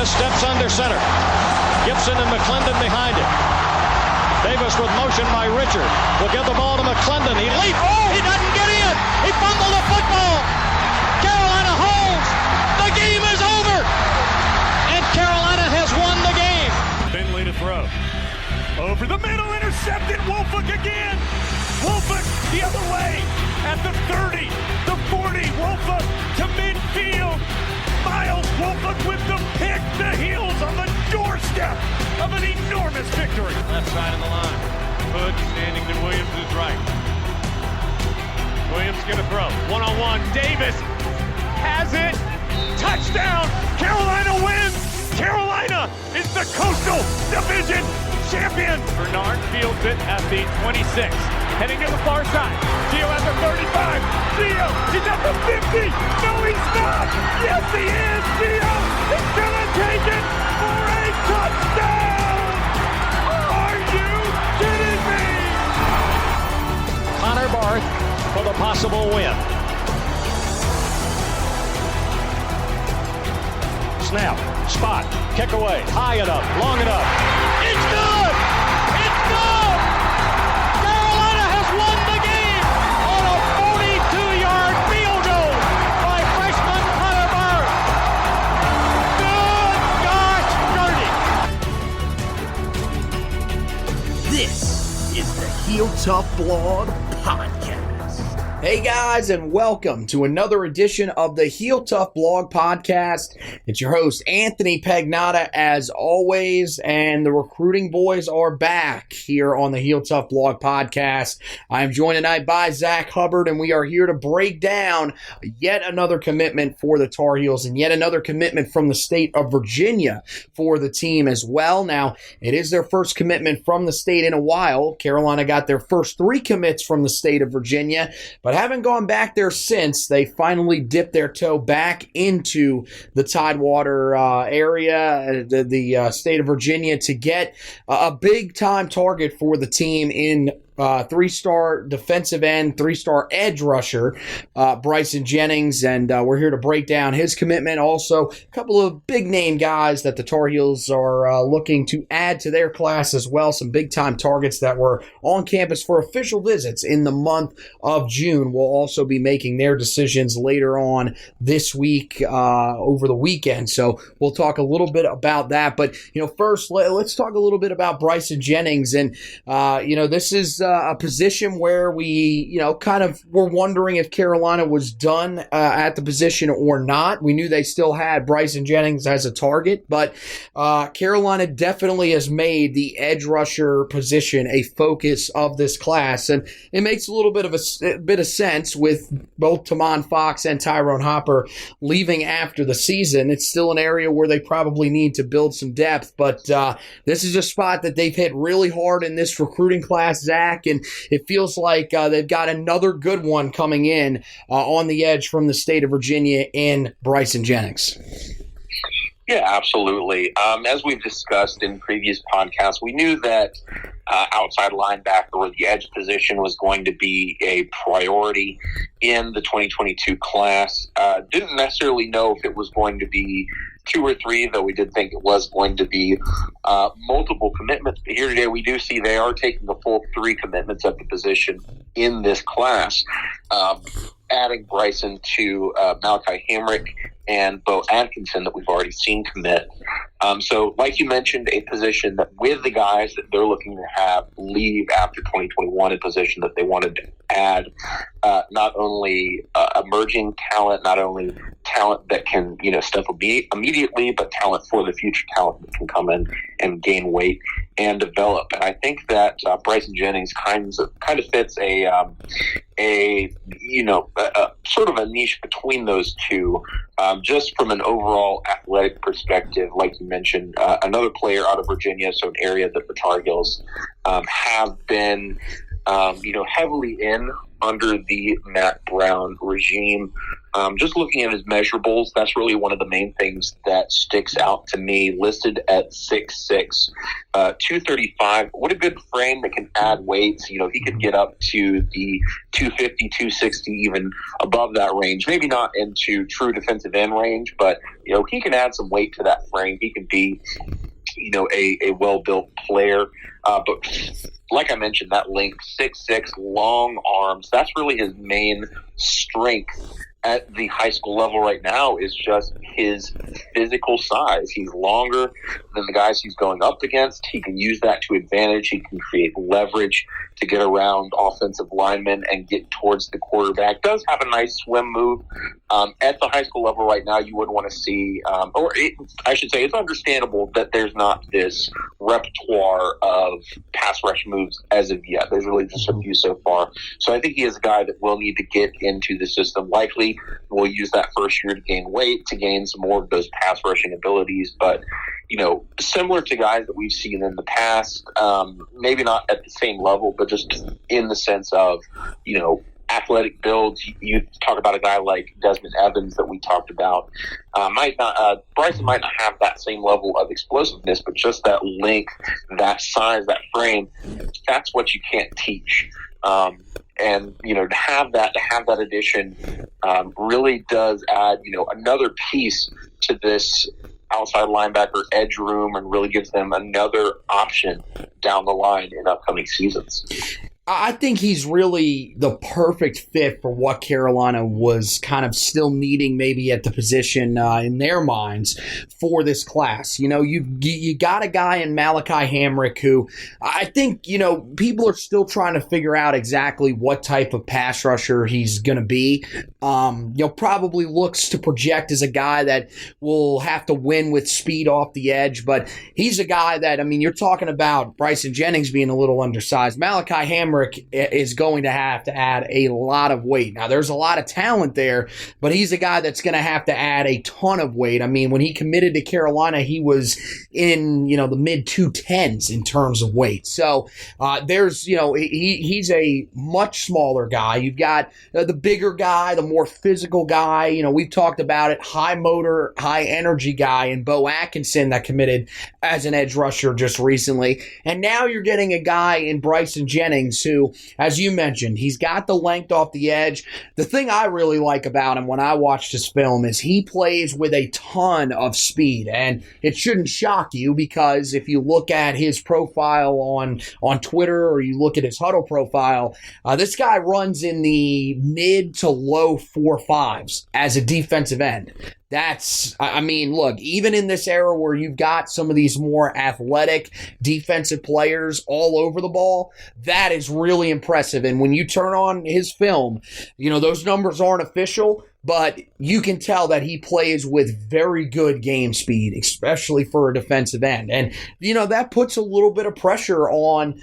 Davis steps under center. Gibson and McClendon behind him. Davis with motion by Richard. Will give the ball to McClendon. He leaps. Oh, he doesn't get in. He fumbled the football. Carolina holds. The game is over. And Carolina has won the game. Finley to throw. Over the middle, intercepted. Wolford again. Wolford the other way at the 30, the 40. Wolford to midfield. Miles Wolford with the pick. The Heels on the doorstep of an enormous victory. Left side of the line. Hood standing to Williams' right. Williams gonna throw. One-on-one. Davis has it. Touchdown. Carolina wins. Carolina is the Coastal Division champion. Bernard fields it at the 26. Heading to the far side. Gio at the 35. Gio is at the 50. No, he's not. Yes, he is. Gio is going to take it for a touchdown. Are you kidding me? Connor Barth for the possible win. Snap, spot, kick away, high enough, long enough. It's good! It's good! Carolina has won the game on a 42-yard field goal by freshman Connor Barth. Good gosh, dirty. This is the Heel Tough Blog Podcast. Hey guys, and welcome to another edition of the Heel Tough Blog Podcast. It's your host, Anthony Pagnotta, as always, and the recruiting boys are back here on the Heel Tough Blog Podcast. I'm joined tonight by Zack Hubbard, and we are here to break down yet another commitment for the Tar Heels and yet another commitment from the state of Virginia for the team as well. Now, it is their first commitment from the state in a while. Carolina got their first 3 commits from the state of Virginia, but haven't gone back there since. They finally dipped their toe back into the Tidewater area, the state of Virginia, to get a big-time target for the team in 3-star defensive end, 3-star edge rusher, Bryson Jennings, and we're here to break down his commitment. Also, a couple of big-name guys that the Tar Heels are looking to add to their class as well, some big-time targets that were on campus for official visits in the month of June. Will also be making their decisions later on this week, over the weekend, so we'll talk a little bit about that. But, first, let's talk a little bit about Bryson Jennings, and, this is a position where we, kind of were wondering if Carolina was done at the position or not. We knew they still had Bryson Jennings as a target, but Carolina definitely has made the edge rusher position a focus of this class, and it makes a little bit of sense with both Tamon Fox and Tyrone Hopper leaving after the season. It's still an area where they probably need to build some depth, but this is a spot that they've hit really hard in this recruiting class, Zack, and it feels like they've got another good one coming in on the edge from the state of Virginia in Bryson Jennings. Yeah, absolutely. As we've discussed in previous podcasts, we knew that outside linebacker or the edge position was going to be a priority in the 2022 class. Didn't necessarily know if it was going to be 2 or 3, though we did think it was going to be multiple commitments. But here today we do see they are taking the full 3 commitments at the position in this class, adding Bryson to Malachi Hamrick and Bo Atkinson that we've already seen commit. So like you mentioned, a position that with the guys that they're looking to have leave after 2021, a position that they wanted to add not only emerging talent, not only talent that can, step immediately, but talent for the future, talent that can come in and gain weight and develop. And I think that Bryson Jennings kind of fits a sort of a niche between those two, just from an overall athletic perspective. Like you mentioned, another player out of Virginia, so an area that the Tar Heels have been heavily in under the Mack Brown regime. Just looking at his measurables, that's really one of the main things that sticks out to me. Listed at 6'6", 235. What a good frame that can add weights. You know, he could get up to the 250, 260, even above that range. Maybe not into true defensive end range, but, you know, he can add some weight to that frame. He can be, you know, a well-built player. But like I mentioned, that length, 6'6", long arms, that's really his main strength at the high school level right now, is just his physical size. He's longer than the guys he's going up against. He can use that to advantage. He can create leverage to get around offensive linemen and get towards the quarterback. Does have a nice swim move. At the high school level right now, you would want to see, I should say, it's understandable that there's not this repertoire of pass rush moves as of yet. There's really just a few so far. So I think he is a guy that will need to get into the system. Likely will use that first year to gain weight, to gain some more of those pass rushing abilities. But, you know, similar to guys that we've seen in the past, maybe not at the same level, but just in the sense of, you know, athletic builds. You talk about a guy like Desmond Evans that we talked about. Bryson might not have that same level of explosiveness, but just that length, that size, that frame, that's what you can't teach. And, you know, to have that addition really does add, you know, another piece to this outside linebacker edge room, and really gives them another option down the line in upcoming seasons. I think he's really the perfect fit for what Carolina was kind of still needing, maybe at the position in their minds for this class. You know, you got a guy in Malachi Hamrick who I think, you know, people are still trying to figure out exactly what type of pass rusher he's going to be. You know, probably looks to project as a guy that will have to win with speed off the edge, but he's a guy that, I mean, you're talking about Bryson Jennings being a little undersized. Malachi Hamrick is going to have to add a lot of weight. Now, there's a lot of talent there, but he's a guy that's going to have to add a ton of weight. I mean, when he committed to Carolina, he was in, you know, the mid 210s in terms of weight. So there's, you know, he's a much smaller guy. You've got the bigger guy, the more physical guy. You know, we've talked about it, high motor, high energy guy in Bo Atkinson that committed as an edge rusher just recently. And now you're getting a guy in Bryson Jennings who, as you mentioned, he's got the length off the edge. The thing I really like about him when I watched his film is he plays with a ton of speed, and it shouldn't shock you because if you look at his profile on Twitter or you look at his huddle profile, this guy runs in the mid to low 4.5s as a defensive end. That's, I mean, look, even in this era where you've got some of these more athletic defensive players all over the ball, that is really impressive. And when you turn on his film, you know, those numbers aren't official, but you can tell that he plays with very good game speed, especially for a defensive end. And, you know, that puts a little bit of pressure on,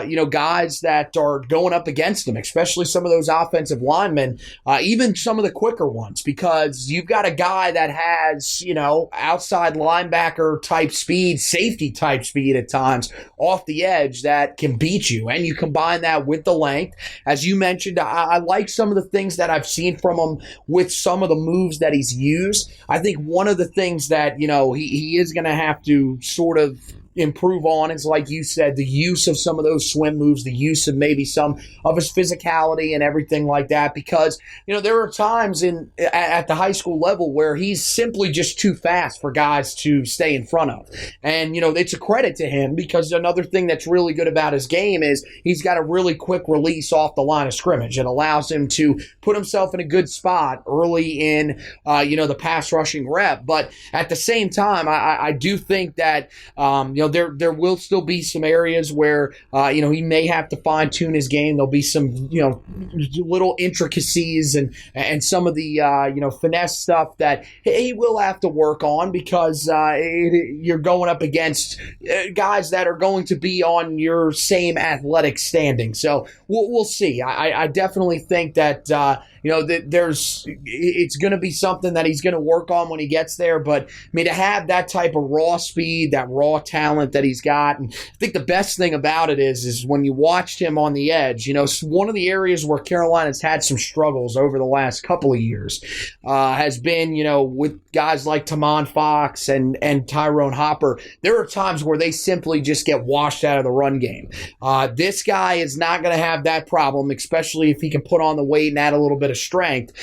you know, guys that are going up against him, especially some of those offensive linemen, even some of the quicker ones, because you've got a guy that has, you know, outside linebacker type speed, safety type speed at times off the edge that can beat you. And you combine that with the length. As you mentioned, I like some of the things that I've seen from him with some of the moves that he's used. I think one of the things that, you know, he is going to have to sort of improve on is, like you said, the use of some of those swim moves, the use of maybe some of his physicality and everything like that, because, you know, there are times at the high school level where he's simply just too fast for guys to stay in front of. And, you know, it's a credit to him because another thing that's really good about his game is he's got a really quick release off the line of scrimmage. It allows him to put himself in a good spot early in, you know, the pass rushing rep. But at the same time, I do think that, you know, there will still be some areas where, you know, he may have to fine-tune his game. There'll be some, you know, little intricacies and some of the, you know, finesse stuff that he will have to work on because you're going up against guys that are going to be on your same athletic standing. So we'll see. I definitely think that, it's going to be something that he's going to work on when he gets there. But I mean, to have that type of raw speed, that raw talent that he's got, and I think the best thing about it is when you watched him on the edge, one of the areas where Carolina's had some struggles over the last couple of years has been, with guys like Tamon Fox and Tyrone Hopper. There are times where they simply just get washed out of the run game. This guy is not going to have that problem, especially if he can put on the weight and add a little bit of strength,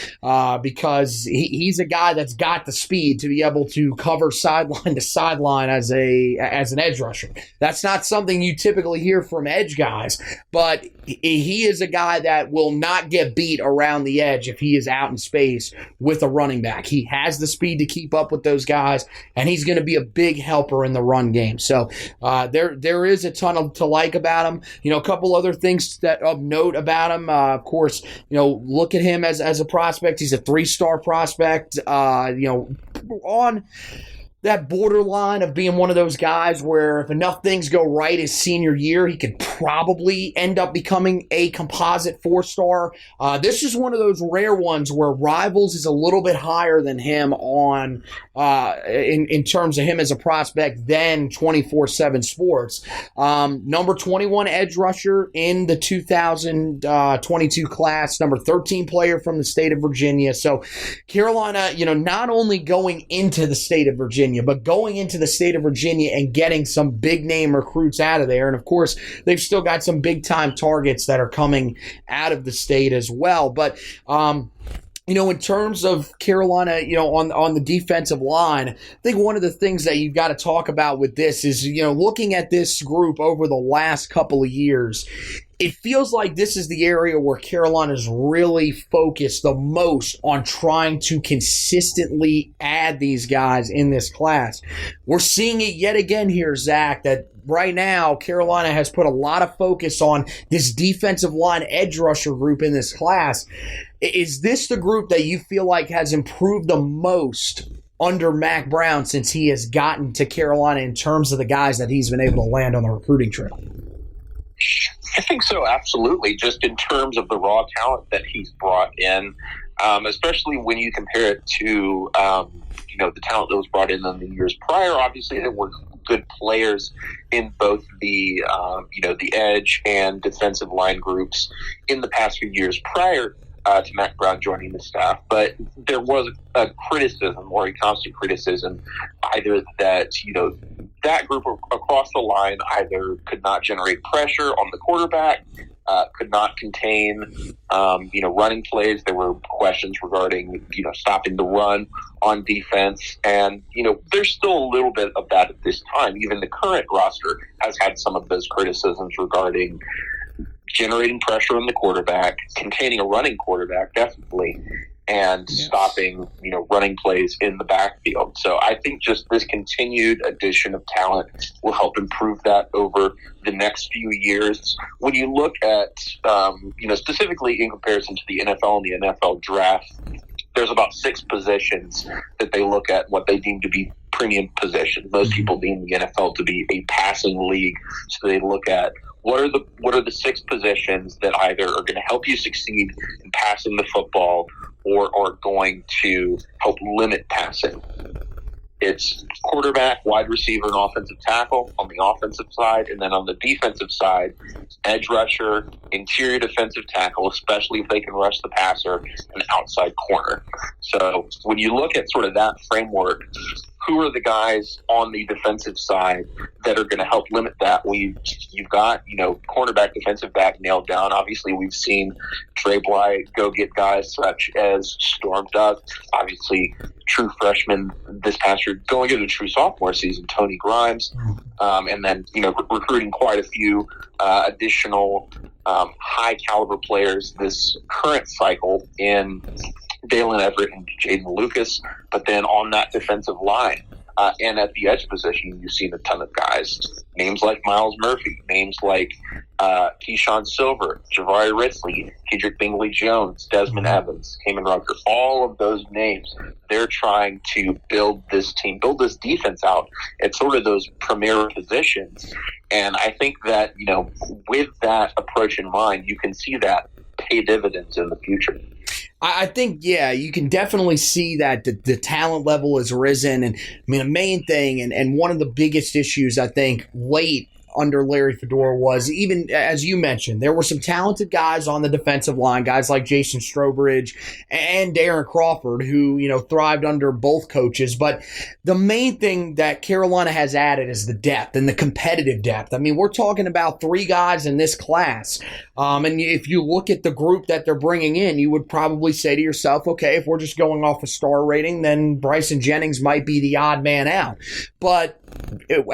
because he's a guy that's got the speed to be able to cover sideline to sideline as an edge rusher. That's not something you typically hear from edge guys, but he is a guy that will not get beat around the edge if he is out in space with a running back. He has the speed to keep up with those guys, and he's going to be a big helper in the run game. So there is a ton to like about him. A couple other things that of note about him. Of course, look at him as a prospect. He's a 3-star prospect. On that borderline of being one of those guys where if enough things go right his senior year, he could probably end up becoming a composite 4-star. This is one of those rare ones where Rivals is a little bit higher than him on in terms of him as a prospect than 24/7 Sports. Number 21 edge rusher in the 2022 class, number 13 player from the state of Virginia. So Carolina, not only going into the state of Virginia, but going into the state of Virginia and getting some big name recruits out of there. And of course, they've still got some big time targets that are coming out of the state as well. But, in terms of Carolina, on the defensive line, I think one of the things that you've got to talk about with this is, looking at this group over the last couple of years, it feels like this is the area where Carolina's really focused the most on trying to consistently add these guys in this class. We're seeing it yet again here, Zach, that right now Carolina has put a lot of focus on this defensive line edge rusher group in this class. Is this the group that you feel like has improved the most under Mack Brown since he has gotten to Carolina in terms of the guys that he's been able to land on the recruiting trail? I think so, absolutely. Just in terms of the raw talent that he's brought in, especially when you compare it to the talent that was brought in the years prior. Obviously, there were good players in both the the edge and defensive line groups in the past few years prior to Mack Brown joining the staff, but there was a criticism or a constant criticism either that that group across the line either could not generate pressure on the quarterback, could not contain running plays. There were questions regarding stopping the run on defense, and there's still a little bit of that at this time. Even the current roster has had some of those criticisms regarding generating pressure on the quarterback, containing a running quarterback, definitely, and stopping, running plays in the backfield. So I think just this continued addition of talent will help improve that over the next few years. When you look at, specifically in comparison to the NFL and the NFL draft, there's about 6 positions that they look at, what they deem to be premium positions. Most people deem the NFL to be a passing league, so they look at what are the 6 positions that either are going to help you succeed in passing the football or are going to help limit passing. It's quarterback, wide receiver, and offensive tackle on the offensive side. And then on the defensive side, edge rusher, interior defensive tackle, especially if they can rush the passer, and outside corner. So when you look at sort of that framework, who are the guys on the defensive side that are going to help limit that? You've got, cornerback, defensive back nailed down. Obviously, we've seen Trey Bly go get guys such as Storm Duck, obviously true freshman this past year, going into a true sophomore season, Tony Grimes, and then, recruiting quite a few additional high caliber players this current cycle in Daylen, Everette, and Jaden Lucas. But then on that defensive line and at the edge position, you've seen a ton of guys. Names like Miles Murphy, names like Keyshawn Silver, Javari Ritzley, Kedrick Bingley-Jones, Desmond Evans, Kamen Rucker, all of those names. They're trying to build this team, build this defense out at sort of those premier positions. And I think that, with that approach in mind, you can see that pay dividends in the future. I think, yeah, you can definitely see that the talent level has risen. And I mean, the main thing and one of the biggest issues, I think, late under Larry Fedora was, even as you mentioned, there were some talented guys on the defensive line, guys like Jason Strobridge and Darren Crawford, who, thrived under both coaches. But the main thing that Carolina has added is the depth and the competitive depth. I mean, we're talking about 3 guys in this class. And if you look at the group that they're bringing in, you would probably say to yourself, okay, if we're just going off a star rating, then Bryson Jennings might be the odd man out. But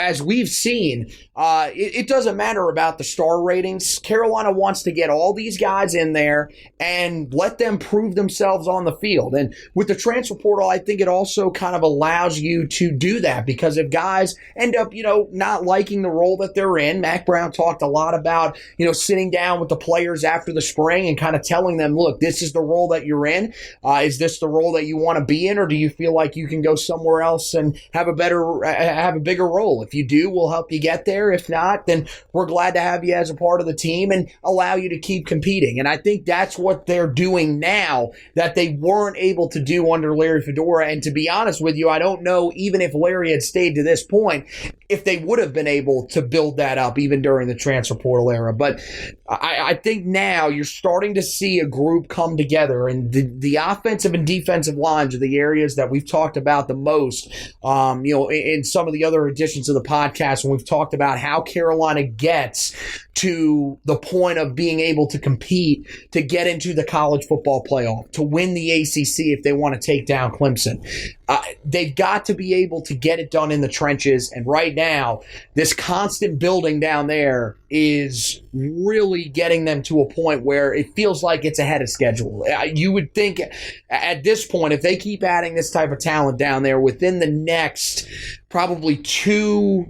as we've seen, it doesn't matter about the star ratings. Carolina wants to get all these guys in there and let them prove themselves on the field. And with the transfer portal, I think it also kind of allows you to do that, because if guys end up, not liking the role that they're in, Mack Brown talked a lot about, sitting down with the players after the spring and kind of telling them, look, this is the role that you're in. Is this the role that you want to be in, or do you feel like you can go somewhere else and have a bigger role? If you do, we'll help you get there. If not, then we're glad to have you as a part of the team and allow you to keep competing. And I think that's what they're doing now that they weren't able to do under Larry Fedora. And to be honest with you, I don't know, even if Larry had stayed to this point, if they would have been able to build that up even during the transfer portal era. But I think now you're starting to see a group come together, and the offensive and defensive lines are the areas that we've talked about the most. In some of the other editions of the podcast, when we've talked about how Carolina gets to the point of being able to compete to get into the college football playoff, to win the ACC if they want to take down Clemson. They've got to be able to get it done in the trenches, and right now, this constant building down there is really getting them to a point where it feels like it's ahead of schedule. You would think at this point, if they keep adding this type of talent down there within the next probably 2-3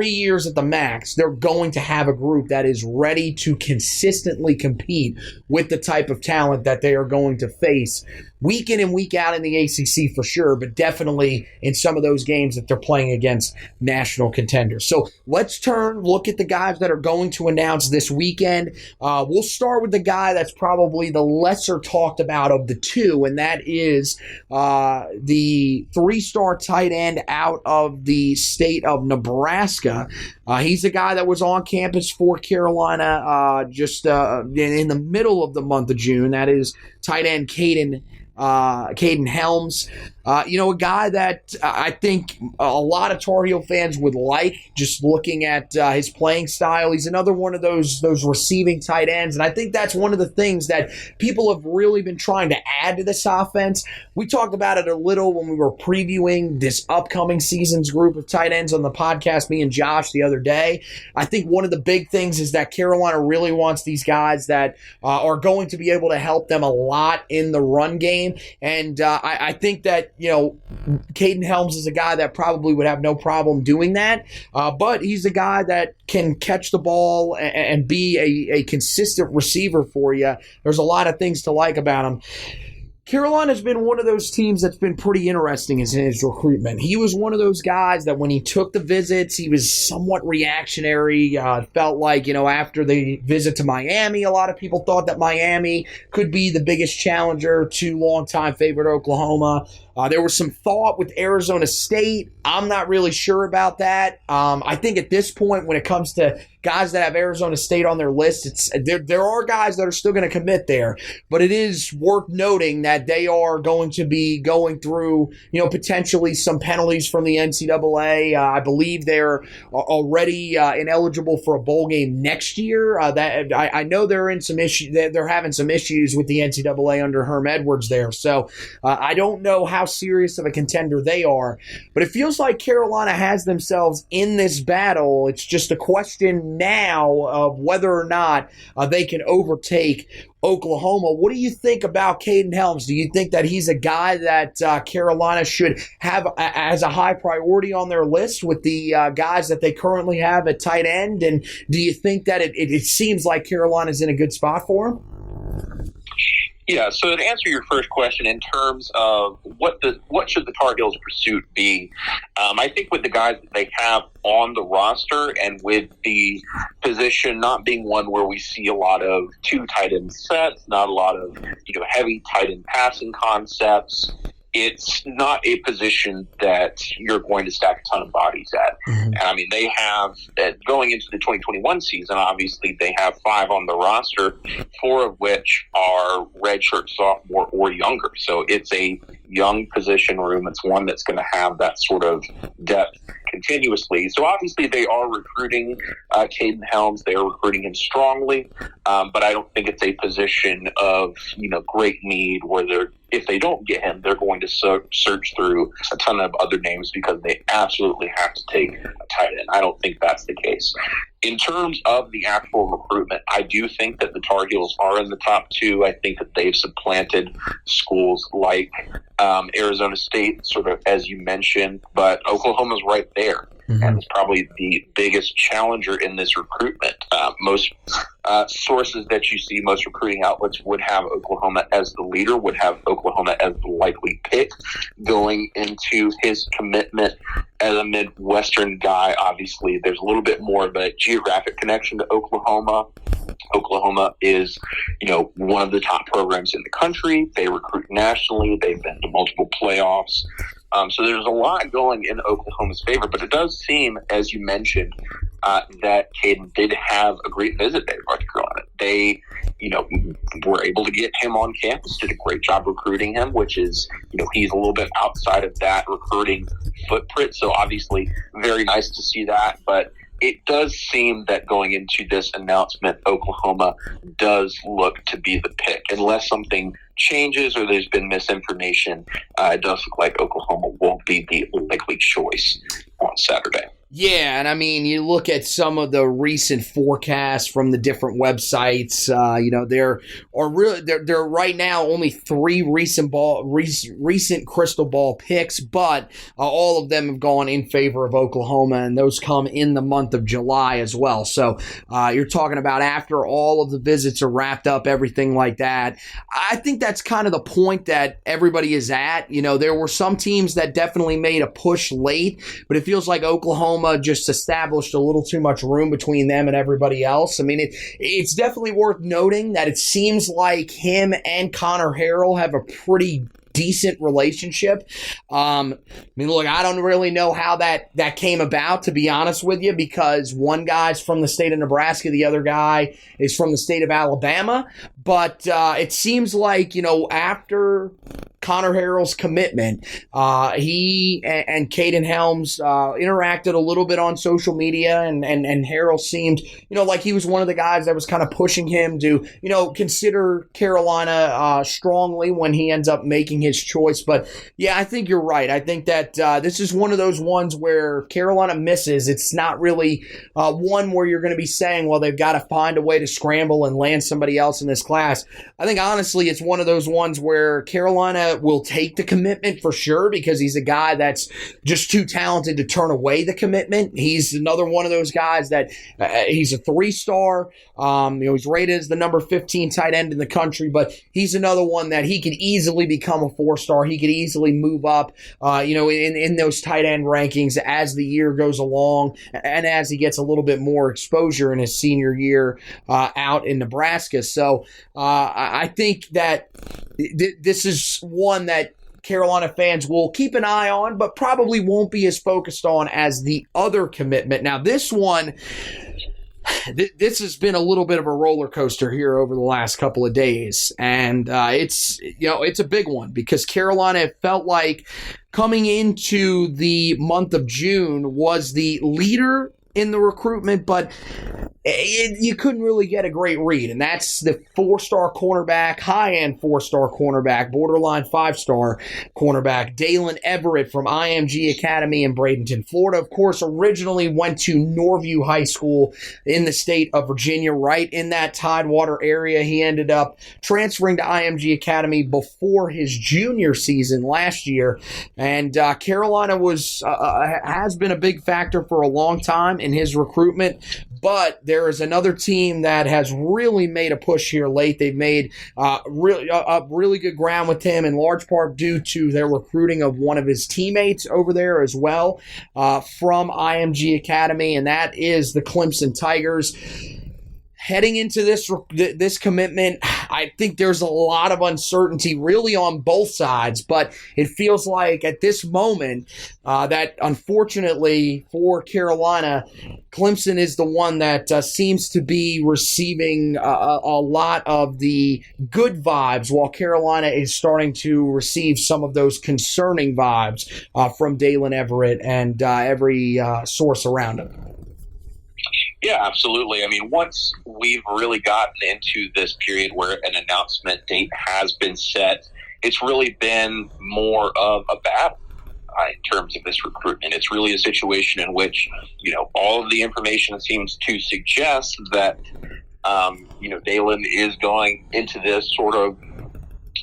years at the max, they're going to have a group that is ready to consistently compete with the type of talent that they are going to face week in and week out in the ACC for sure, but definitely in some of those games that they're playing against national contenders. So let's look at the guys that are going to announce this weekend. We'll start with the guy that's probably the lesser talked about of the two, and that is the 3-star tight end out of the state of Nebraska. He's a guy that was on campus for Carolina just in the middle of the month of June. That is tight end Kaden Helms. A guy that I think a lot of Tar Heel fans would like, just looking at his playing style. He's another one of those receiving tight ends, and I think that's one of the things that people have really been trying to add to this offense. We talked about it a little when we were previewing this upcoming season's group of tight ends on the podcast, me and Josh, the other day. I think one of the big things is that Carolina really wants these guys that are going to be able to help them a lot in the run game, and I think that Kaden Helms is a guy that probably would have no problem doing that, but he's a guy that can catch the ball and be a consistent receiver for you. There's a lot of things to like about him. Carolina's been one of those teams that's been pretty interesting in his recruitment. He was one of those guys that when he took the visits, he was somewhat reactionary. Felt like, after the visit to Miami, a lot of people thought that Miami could be the biggest challenger to longtime favorite Oklahoma. There was some thought with Arizona State. I'm not really sure about that. I think at this point, when it comes to guys that have Arizona State on their list, there are guys that are still going to commit there. But it is worth noting that they are going to be going through, potentially some penalties from the NCAA. I believe they're already ineligible for a bowl game next year. I know they're in some issues. They're having some issues with the NCAA under Herm Edwards there. So I don't know how serious of a contender they are, but it feels like Carolina has themselves in this battle. It's just a question now of whether or not they can overtake Oklahoma. What do you think about Kaden Helms? Do you think that he's a guy that Carolina should have as a high priority on their list with the guys that they currently have at tight end? And do you think that it seems like Carolina's in a good spot for him? Yeah, so to answer your first question in terms of what should the Tar Heels' pursuit be, I think with the guys that they have on the roster and with the position not being one where we see a lot of two tight end sets, not a lot of heavy tight end passing concepts, it's not a position that you're going to stack a ton of bodies at. Mm-hmm. And I mean, they have, going into the 2021 season, obviously they have 5 on the roster, 4 of which are redshirt sophomore or younger. So it's a young position room. It's one that's going to have that sort of depth continuously. So obviously they are recruiting Kaden Helms. They are recruiting him strongly, but I don't think it's a position of great need where if they don't get him, they're going to search through a ton of other names because they absolutely have to take a tight end. I don't think that's the case. In terms of the actual recruitment, I do think that the Tar Heels are in the top 2. I think that they've supplanted schools like Arizona State, sort of as you mentioned, but Oklahoma's right there. Mm-hmm. And it's probably the biggest challenger in this recruitment. Most sources that you see, most recruiting outlets would have Oklahoma as the leader, would have Oklahoma as the likely pick going into his commitment. As a Midwestern guy, obviously, there's a little bit more of a geographic connection to Oklahoma. Oklahoma is, one of the top programs in the country. They recruit nationally. They've been to multiple playoffs. So there's a lot going in Oklahoma's favor, but it does seem, as you mentioned, that Kaden did have a great visit there to North Carolina. They, were able to get him on campus, did a great job recruiting him, which is, he's a little bit outside of that recruiting footprint. So obviously very nice to see that, but it does seem that going into this announcement, Oklahoma does look to be the pick. Unless something changes or there's been misinformation, it does look like Oklahoma will be the likely choice on Saturday. Yeah, and I mean, you look at some of the recent forecasts from the different websites. There are right now only 3 recent crystal ball picks, but all of them have gone in favor of Oklahoma, and those come in the month of July as well. So you're talking about after all of the visits are wrapped up, everything like that. I think that's kind of the point that everybody is at. There were some teams that definitely made a push late, but it feels like Oklahoma just established a little too much room between them and everybody else. I mean, it's definitely worth noting that it seems like him and Connor Harrell have a pretty decent relationship. Look, I don't really know how that came about, to be honest with you, because one guy's from the state of Nebraska, the other guy is from the state of Alabama. But it seems like, after Connor Harrell's commitment, he and Kaden Helms interacted a little bit on social media, and Harrell seemed, like he was one of the guys that was kind of pushing him to, consider Carolina strongly when he ends up making his choice. But yeah, I think you're right. I think that this is one of those ones where Carolina misses. It's not really one where you're going to be saying, well, they've got to find a way to scramble and land somebody else in this class. I think honestly it's one of those ones where Carolina will take the commitment for sure, because he's a guy that's just too talented to turn away the commitment. He's another one of those guys that he's a 3-star. He's rated as the number 15 tight end in the country, but he's another one that he could easily become a 4-star. He could easily move up, in those tight end rankings as the year goes along and as he gets a little bit more exposure in his senior year out in Nebraska. So I think that this is one that Carolina fans will keep an eye on, but probably won't be as focused on as the other commitment. Now, this one, this has been a little bit of a roller coaster here over the last couple of days, and it's a big one because Carolina felt like coming into the month of June was the leader in the recruitment, but you couldn't really get a great read, and that's the 4-star cornerback, high-end 4-star cornerback, borderline 5-star cornerback, Daylen Everette from IMG Academy in Bradenton, Florida. Of course, originally went to Norview High School in the state of Virginia, right in that Tidewater area. He ended up transferring to IMG Academy before his junior season last year, and Carolina has been a big factor for a long time in his recruitment. But there is another team that has really made a push here late. They've made really good ground with him, in large part due to their recruiting of one of his teammates over there as well from IMG Academy, and that is the Clemson Tigers. Heading into this commitment, I think there's a lot of uncertainty really on both sides, but it feels like at this moment that unfortunately for Carolina, Clemson is the one that seems to be receiving a lot of the good vibes, while Carolina is starting to receive some of those concerning vibes from Daylen, Everette, and every source around him. Yeah, absolutely. I mean, once we've really gotten into this period where an announcement date has been set, it's really been more of a battle in terms of this recruitment. It's really a situation in which, all of the information seems to suggest that, Daylen is going into this sort of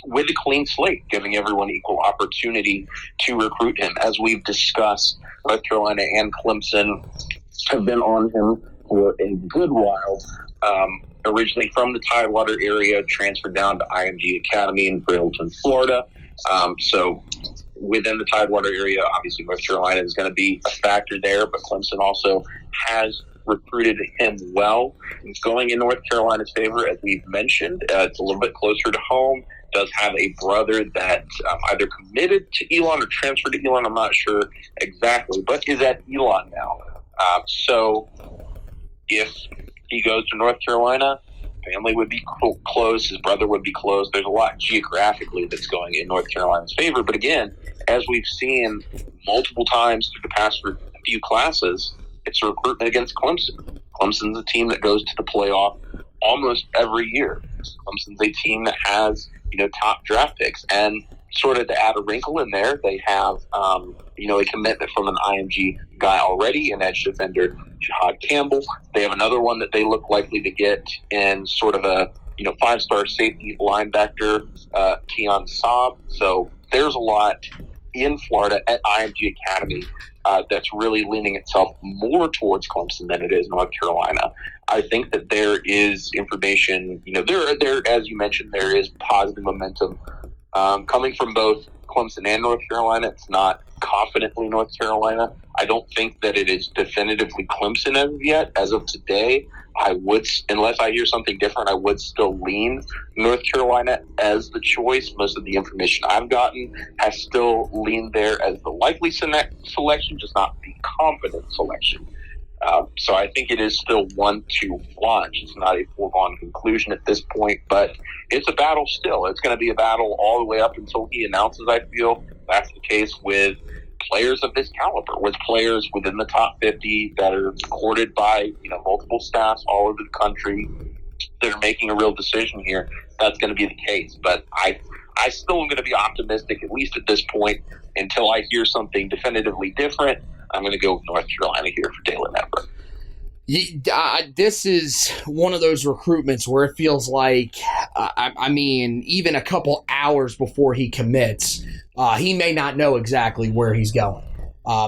with a clean slate, giving everyone equal opportunity to recruit him. As we've discussed, North Carolina and Clemson have been on him for a good while. Originally from the Tidewater area, transferred down to IMG Academy in Bradenton, Florida. So within the Tidewater area, obviously North Carolina is going to be a factor there, but Clemson also has recruited him well. He's going in North Carolina's favor, as we've mentioned. It's a little bit closer to home. Does have a brother that either committed to Elon or transferred to Elon. I'm not sure exactly, but is at Elon now. So if he goes to North Carolina, family would be close, his brother would be close. There's a lot geographically that's going in North Carolina's favor. But again, as we've seen multiple times through the past few classes, it's a recruitment against Clemson. Clemson's a team that goes to the playoff almost every year. Clemson's a team that has, top draft picks. And sort of to add a wrinkle in there, they have, a commitment from an IMG guy already, an edge defender, Jihad Campbell. They have another one that they look likely to get in sort of a, 5-star safety linebacker, Keon Saab. So there's a lot in Florida at IMG Academy that's really leaning itself more towards Clemson than it is North Carolina. I think that there is information, there, as you mentioned, there is positive momentum coming from both Clemson and North Carolina. It's not confidently North Carolina. I don't think that it is definitively Clemson as of yet. As of today, I would, unless I hear something different, I would still lean North Carolina as the choice. Most of the information I've gotten has still leaned there as the likely selection, just not the confident selection. So I think it is still one to watch. It's not a foregone conclusion at this point, but it's a battle still. It's going to be a battle all the way up until he announces, I feel. That's the case with players of this caliber, with players within the top 50 that are courted by multiple staffs all over the country that are making a real decision here. That's going to be the case. But I still am going to be optimistic, at least at this point, until I hear something definitively different. I'm going to go with North Carolina here for Daylen, Everette. This is one of those recruitments where it feels like, even a couple hours before he commits, he may not know exactly where he's going.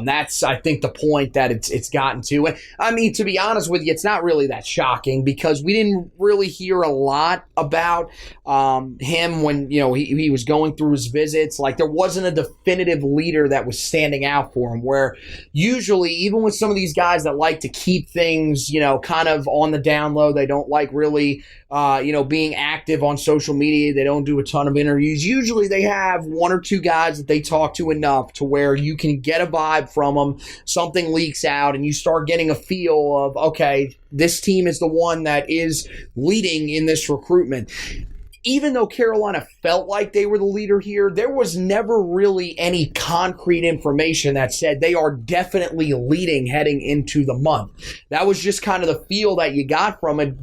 That's, I think, the point that it's gotten to. To be honest with you, it's not really that shocking because we didn't really hear a lot about him when he was going through his visits. Like, there wasn't a definitive leader that was standing out for him, where usually, even with some of these guys that like to keep things, kind of on the down low, they don't like really, being active on social media. They don't do a ton of interviews. Usually they have one or two guys that they talk to enough to where you can get a vibe from them, something leaks out, and you start getting a feel of, okay, this team is the one that is leading in this recruitment. Even though Carolina felt like they were the leader here, there was never really any concrete information that said they are definitely leading heading into the month. That was just kind of the feel that you got from it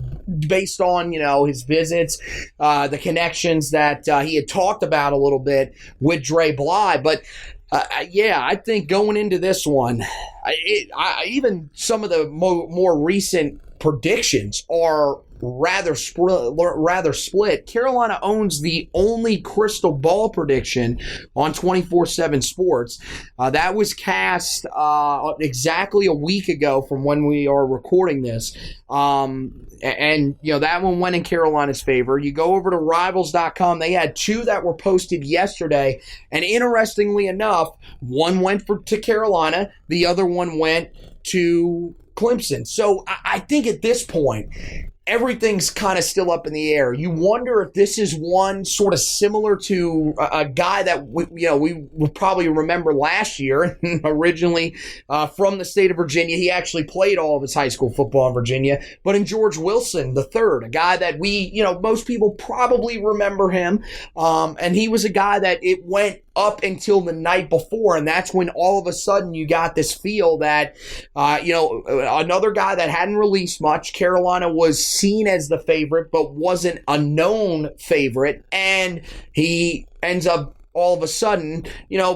based on, his visits, the connections that he had talked about a little bit with Dre Bly. But I think going into this one, even some of the more recent predictions are rather split. Carolina owns the only crystal ball prediction on 24/7 Sports. That was cast exactly a week ago from when we are recording this. And that one went in Carolina's favor. You go over to Rivals.com. They had two that were posted yesterday. And interestingly enough, one went to Carolina. The other one went to Clemson. So I think at this point, everything's kind of still up in the air. You wonder if this is one sort of similar to a guy that we would probably remember last year, originally from the state of Virginia. He actually played all of his high school football in Virginia, but in George Wilson III, a guy that most people probably remember him, and he was a guy that it went up until the night before, and that's when all of a sudden you got this feel that, another guy that hadn't released much. Carolina was seen as the favorite, but wasn't a known favorite, and he ends up all of a sudden,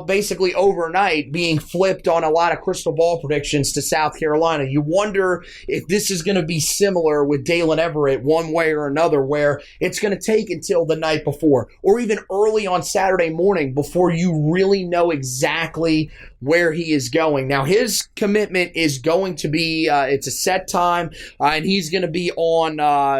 basically overnight being flipped on a lot of crystal ball predictions to South Carolina. You wonder if this is going to be similar with Daylen Everette one way or another, where it's going to take until the night before or even early on Saturday morning before you really know exactly where he is going. Now, his commitment is going to be, it's a set time, and he's going to be on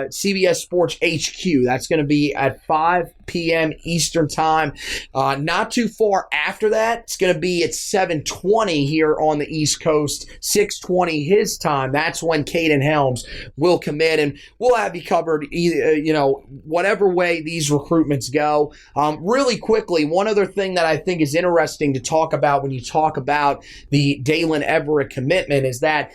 CBS Sports HQ. That's going to be at 5 p.m. Eastern time. Not too far after that, it's going to be at 7:20 here on the East Coast, 6:20 his time. That's when Kaden Helms will commit, and we'll have you covered either, whatever way these recruitments go. Really quickly, one other thing that I think is interesting to talk about when you talk about the Daylen Everette commitment is that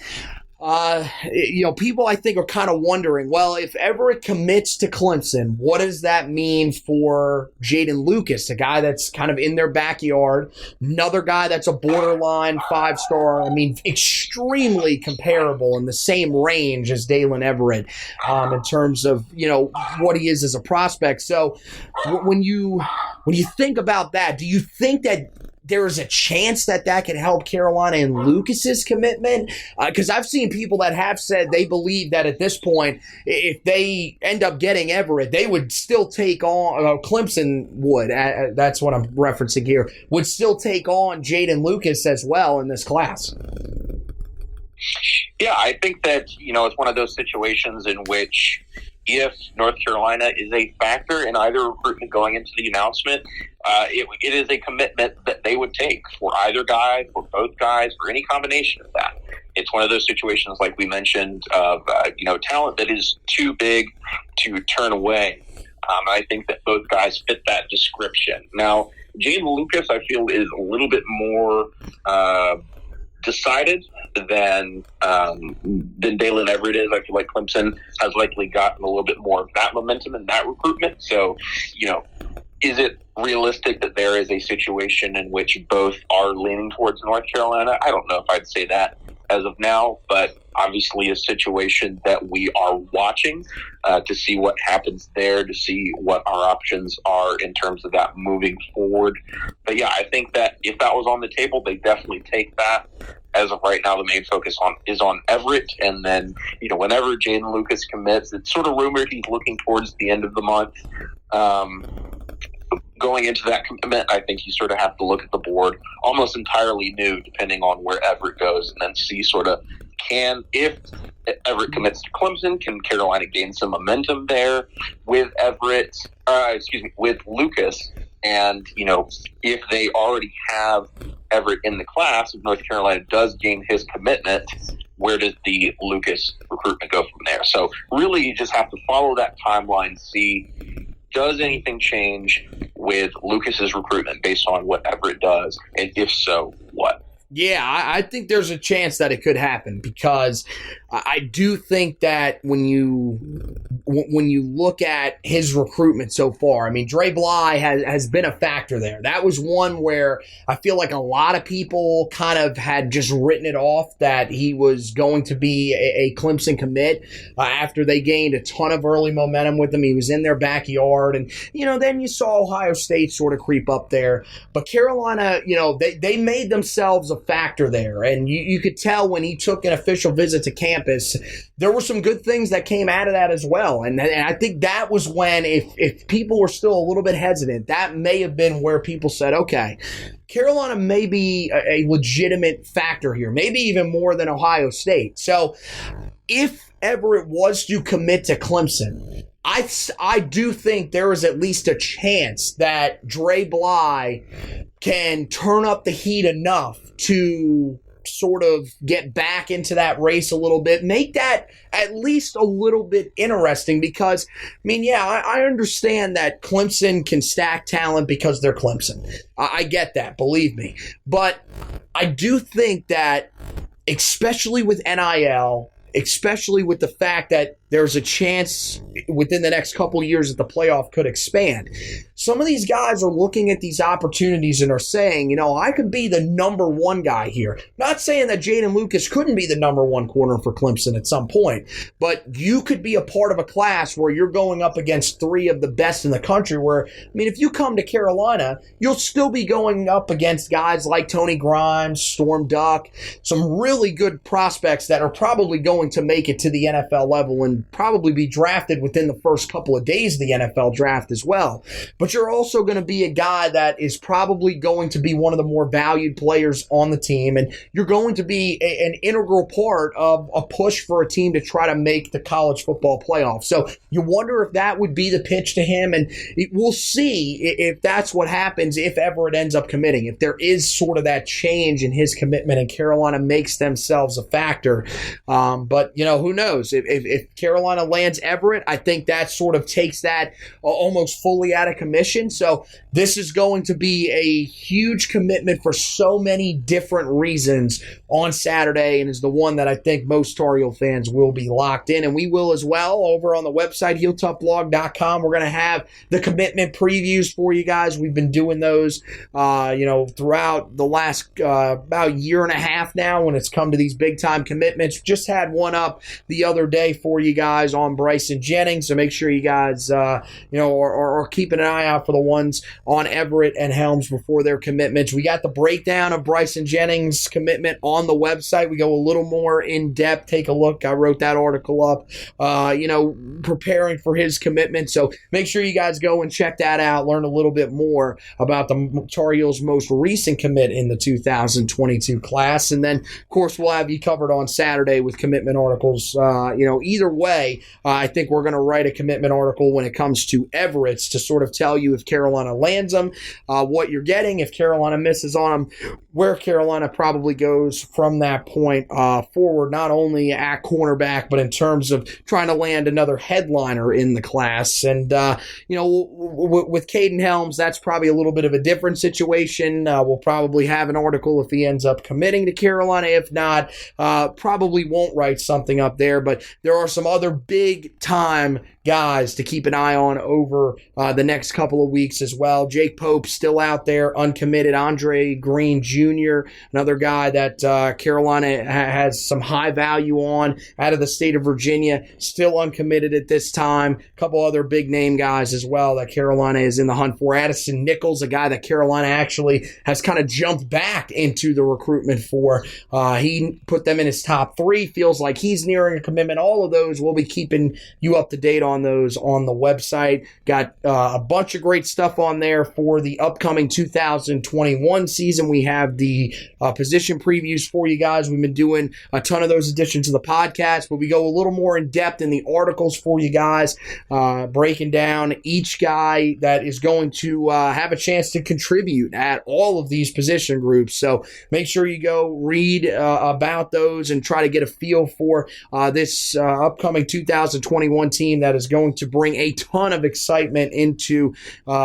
people I think are kind of wondering, well, if Everette commits to Clemson, what does that mean for Jaden Lucas, a guy that's kind of in their backyard, another guy that's a borderline 5-star, extremely comparable in the same range as Daylen Everette in terms of, what he is as a prospect. So when you think about that, do you think that there is a chance that could help Carolina and Lucas's commitment? Because I've seen people that have said they believe that at this point, if they end up getting Everette, they would still take on, Clemson would, that's what I'm referencing here, would still take on Jaden Lucas as well in this class. Yeah, I think that, it's one of those situations in which if North Carolina is a factor in either recruitment going into the announcement, it is a commitment that they would take for either guy, for both guys, for any combination of that. It's one of those situations, like we mentioned, of talent that is too big to turn away. I think that both guys fit that description. Now, Jaden Lucas, I feel, is a little bit more decided than Daylen Everette is. I feel like Clemson has likely gotten a little bit more of that momentum in that recruitment. So, is it realistic that there is a situation in which both are leaning towards North Carolina? I don't know if I'd say that as of now, but obviously a situation that we are watching to see what happens there, to see what our options are in terms of that moving forward. But yeah, I think that if that was on the table, they definitely take that. As of right now, the main focus is on Everette, and then whenever Jaden Lucas commits, it's sort of rumored he's looking towards the end of the month. Going into that commitment, I think you sort of have to look at the board almost entirely new, depending on where Everette goes, and then see sort of if Everette commits to Clemson, can Carolina gain some momentum there with with Lucas? And, if they already have Everette in the class, if North Carolina does gain his commitment, where does the Lucas recruitment go from there? So really you just have to follow that timeline, see, does anything change with Lucas's recruitment based on what Everette does? And if so, what? Yeah, I think there's a chance that it could happen, because I do think that when you when you look at his recruitment so far. I mean, Dre Bly has been a factor there. That was one where I feel like a lot of people kind of had just written it off that he was going to be a Clemson commit after they gained a ton of early momentum with him. He was in their backyard, and then you saw Ohio State sort of creep up there. But Carolina, they made themselves a factor there, and you could tell when he took an official visit to campus, there were some good things that came out of that as well. And I think that was when, if people were still a little bit hesitant, that may have been where people said, okay, Carolina may be a legitimate factor here, maybe even more than Ohio State. So if Everette was to commit to Clemson, I do think there is at least a chance that Dre Bly can turn up the heat enough to sort of get back into that race a little bit, make that at least a little bit interesting, because, I understand that Clemson can stack talent because they're Clemson. I get that, believe me. But I do think that, especially with NIL, especially with the fact that there's a chance within the next couple of years that the playoff could expand, some of these guys are looking at these opportunities and are saying, I could be the number one guy here. Not saying that Jaden Lucas couldn't be the number one corner for Clemson at some point, but you could be a part of a class where you're going up against three of the best in the country, where, if you come to Carolina, you'll still be going up against guys like Tony Grimes, Storm Duck, some really good prospects that are probably going to make it to the NFL level and probably be drafted within the first couple of days of the NFL draft as well. But you're also going to be a guy that is probably going to be one of the more valued players on the team, and you're going to be an integral part of a push for a team to try to make the college football playoff. So you wonder if that would be the pitch to him, and we'll see if that's what happens if Everette ends up committing, if there is sort of that change in his commitment and Carolina makes themselves a factor. But, who knows? If Carolina lands Everette, I think that sort of takes that almost fully out of commission. So this is going to be a huge commitment for so many different reasons on Saturday, and is the one that I think most Tar Heel fans will be locked in, and we will as well over on the website, HeelToughBlog.com. We're going to have the commitment previews for you guys. We've been doing those, throughout the last about year and a half now when it's come to these big-time commitments. Just had one up the other day for you guys on Bryson Jennings, so make sure you guys, are keeping an eye out for the ones on Everette and Helms before their commitments. We got the breakdown of Bryson Jennings' commitment on the website. We go a little more in depth. Take a look. I wrote that article up, preparing for his commitment. So make sure you guys go and check that out. Learn a little bit more about the Tar Heels' most recent commit in the 2022 class. And then, of course, we'll have you covered on Saturday with commitment articles. Either way, I think we're going to write a commitment article when it comes to Everett's to sort of tell you if Carolina lands them, what you're getting, if Carolina misses on them, where Carolina probably goes from that point forward, not only at cornerback, but in terms of trying to land another headliner in the class. And, with Kaden Helms, that's probably a little bit of a different situation. We'll probably have an article if he ends up committing to Carolina. If not, probably won't write something up there. But there are some other big-time guys to keep an eye on over the next couple of weeks as well. Jake Pope still out there, uncommitted. Andre Green Jr., another guy that Carolina has some high value on out of the state of Virginia, still uncommitted at this time. A couple other big-name guys as well that Carolina is in the hunt for. Addison Nichols, a guy that Carolina actually has kind of jumped back into the recruitment for. He put them in his top three, feels like he's nearing a commitment. All of those, we'll be keeping you up to date on those on the website. Got a bunch of great stuff on there for the upcoming 2021 season. We have the position previews for you guys. We've been doing a ton of those additions to the podcast, but we go a little more in depth in the articles for you guys, breaking down each guy that is going to have a chance to contribute at all of these position groups. So make sure you go read about those and try to get a feel for this upcoming 2021 team that is is going to bring a ton of excitement into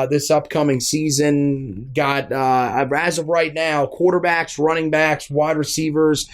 this upcoming season. Got, as of right now, quarterbacks, running backs, wide receivers,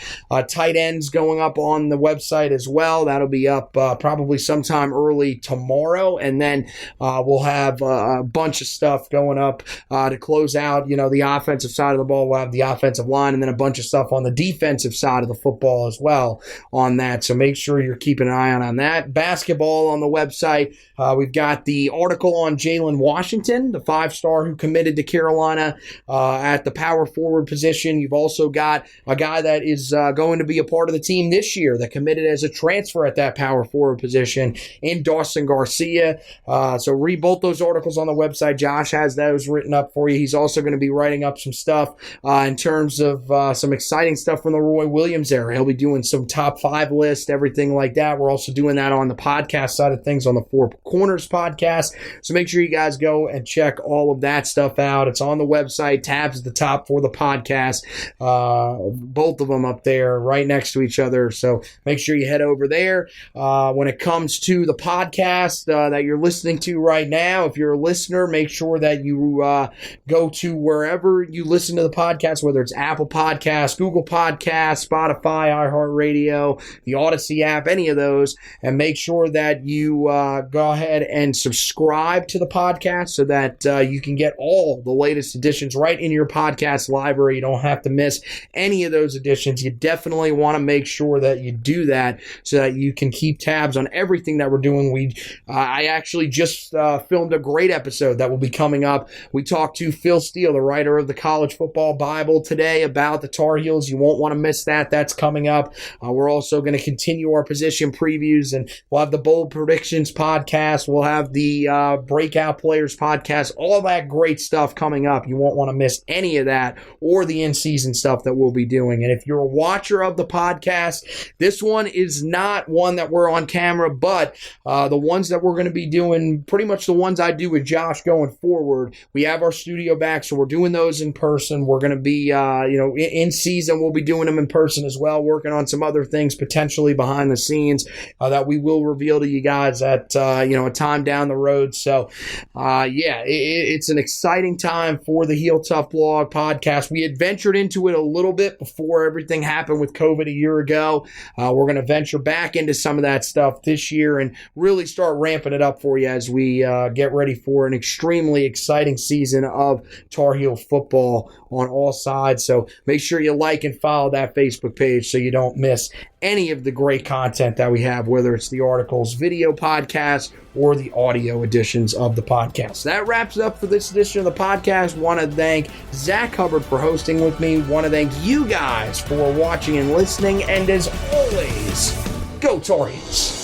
tight ends going up on the website as well. That'll be up probably sometime early tomorrow. And then we'll have a bunch of stuff going up to close out, the offensive side of the ball. We'll have the offensive line and then a bunch of stuff on the defensive side of the football as well on that. So make sure you're keeping an eye on that. Basketball on the website. We've got the article on Jalen Washington, the 5-star who committed to Carolina at the power forward position. You've also got a guy that is going to be a part of the team this year that committed as a transfer at that power forward position in Dawson Garcia. So read both those articles on the website. Josh has those written up for you. He's also going to be writing up some stuff in terms of some exciting stuff from the Roy Williams era. He'll be doing some top 5 list, everything like that. We're also doing that on the podcast side of things on the Four Corners podcast. So make sure you guys go and check all of that stuff out. It's on the website. Tabs at the top for the podcast. Both of them up there right next to each other. So make sure you head over there. When it comes to the podcast that you're listening to right now, if you're a listener, make sure that you go to wherever you listen to the podcast, whether it's Apple Podcasts, Google Podcasts, Spotify, iHeartRadio, the Odyssey app, any of those, and make sure that you go ahead and subscribe to the podcast so that you can get all the latest editions right in your podcast library. You don't have to miss any of those editions. You definitely want to make sure that you do that so that you can keep tabs on everything that we're doing. I actually just filmed a great episode that will be coming up. We talked to Phil Steele, the writer of the College Football Bible, today about the Tar Heels. You won't want to miss that. That's coming up. We're also going to continue our position previews, and we'll have the Bold Predictions podcast. We'll have the Breakout Players podcast. All that great stuff coming up. You won't want to miss any of that or the in-season stuff that we'll be doing. And if you're a watcher of the podcast, this one is not one that we're on camera, but the ones that we're going to be doing, pretty much the ones I do with Josh going forward, we have our studio back, so we're doing those in person. We're going to be, in season, we'll be doing them in person as well, working on some other things potentially behind the scenes that we will reveal to you guys at, a time down the road. So, it's an exciting time for the Heel Tough Blog podcast. We had ventured into it a little bit before everything happened with COVID a year ago. We're going to venture back into some of that stuff this year and really start ramping it up for you as we get ready for an extremely exciting season of Tar Heel football on all sides. So make sure you like and follow that Facebook page so you don't miss any of the great content that we have, whether it's the articles, video podcasts, or the audio editions of the podcast. That wraps it up for this edition of the podcast. Want to thank Zack Hubbard for hosting with me. Want to thank you guys for watching and listening. And as always, go Tar Heels.